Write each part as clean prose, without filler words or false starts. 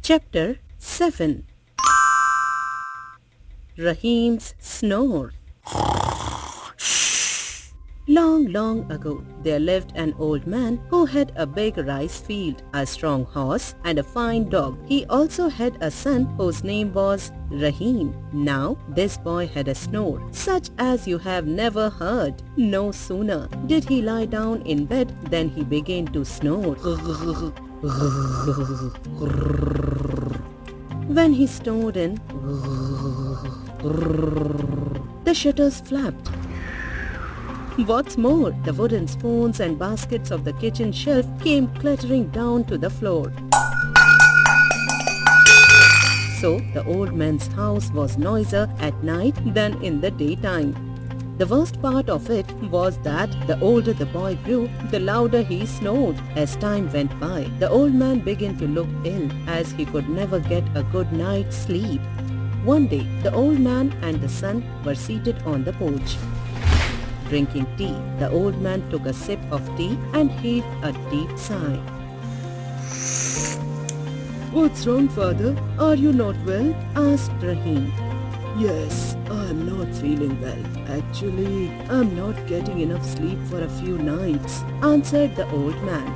Chapter 7. Rahim's Snore. Long, long ago, there lived an old man who had a big rice field, a strong horse, and a fine dog. He also had a son whose name was Rahim. Now, this boy had a snore, such as you have never heard. No sooner did he lie down in bed than he began to snore. When he snored in, the shutters flapped. What's more, the wooden spoons and baskets of the kitchen shelf came clattering down to the floor. So, the old man's house was noisier at night than in the daytime. The worst part of it was that the older the boy grew, the louder he snored. As time went by, the old man began to look ill as he could never get a good night's sleep. One day, the old man and the son were seated on the porch, drinking tea. The old man took a sip of tea and heaved a deep sigh. "What's wrong, father? Are you not well?" asked Rahim. "Yes, I'm not feeling well. Actually, I'm not getting enough sleep for a few nights," answered the old man.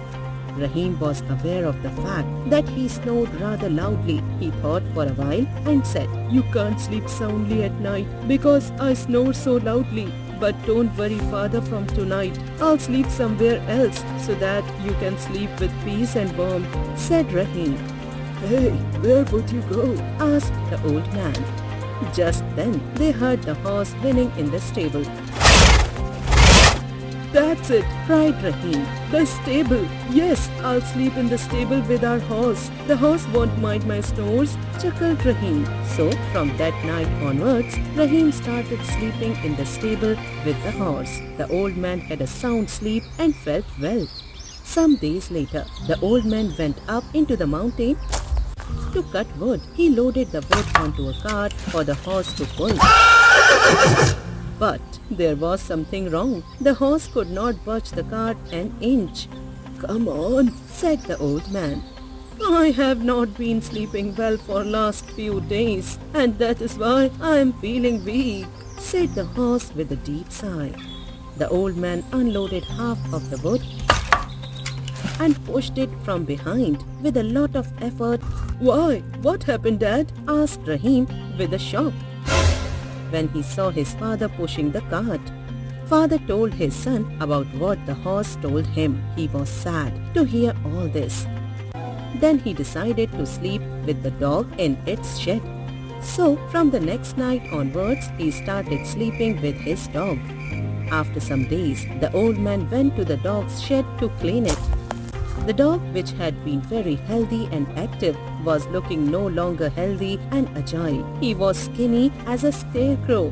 Rahim was aware of the fact that he snored rather loudly. He thought for a while and said, "You can't sleep soundly at night because I snore so loudly. But don't worry, father, from tonight I'll sleep somewhere else so that you can sleep with peace and warmth," said Rahim. "Hey, where would you go?" asked the old man. Just then, they heard the horse whinnying in the stable. "That's it!" cried Rahim. "The stable! Yes, I'll sleep in the stable with our horse. The horse won't mind my snores," chuckled Rahim. So, from that night onwards, Rahim started sleeping in the stable with the horse. The old man had a sound sleep and felt well. Some days later, the old man went up into the mountain to cut wood. He loaded the wood onto a cart for the horse to pull. But there was something wrong. The horse could not budge the cart an inch. "Come on," said the old man. "I have not been sleeping well for last few days, and that is why I am feeling weak," said the horse with a deep sigh. The old man unloaded half of the wood and pushed it from behind with a lot of effort. "Why? What happened, Dad?" asked Rahim with a shock when he saw his father pushing the cart. Father told his son about what the horse told him. He was sad to hear all this. Then he decided to sleep with the dog in its shed. So, from the next night onwards, he started sleeping with his dog. After some days, the old man went to the dog's shed to clean it. The dog, which had been very healthy and active, was looking no longer healthy and agile. He was skinny as a scarecrow.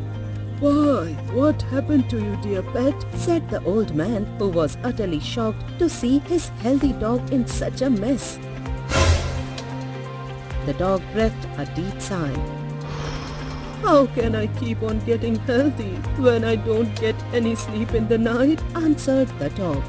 "Why, what happened to you, dear pet?" said the old man, who was utterly shocked to see his healthy dog in such a mess. The dog breathed a deep sigh. "How can I keep on getting healthy when I don't get any sleep in the night?" answered the dog.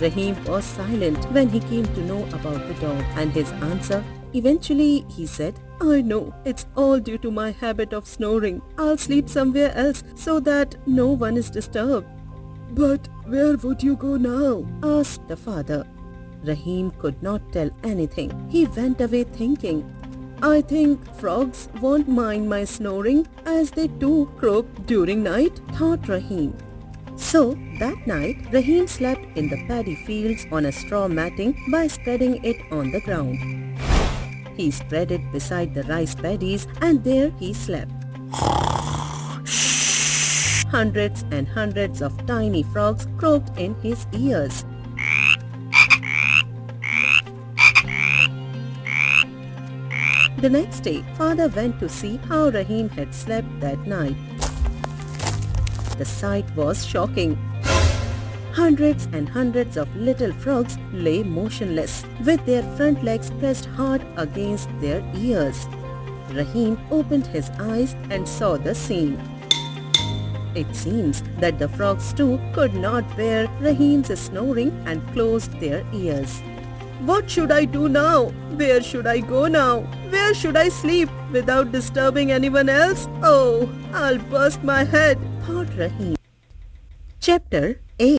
Rahim was silent when he came to know about the dog and his answer. Eventually, he said, "I know it's all due to my habit of snoring. I'll sleep somewhere else so that no one is disturbed." "But where would you go now?" asked the father. Rahim could not tell anything. He went away thinking, "I think frogs won't mind my snoring as they too croak during night," thought Rahim. So, that night, Rahim slept in the paddy fields on a straw matting by spreading it on the ground. He spread it beside the rice paddies and there he slept. Hundreds and hundreds of tiny frogs croaked in his ears. The next day, father went to see how Rahim had slept that night. The sight was shocking. Hundreds and hundreds of little frogs lay motionless, with their front legs pressed hard against their ears. Rahim opened his eyes and saw the scene. It seems that the frogs too could not bear Rahim's snoring and closed their ears. What should I do now? Where should I go now? Where should I sleep without disturbing anyone else? Oh, I'll burst my head, thought Rahim. Chapter 8.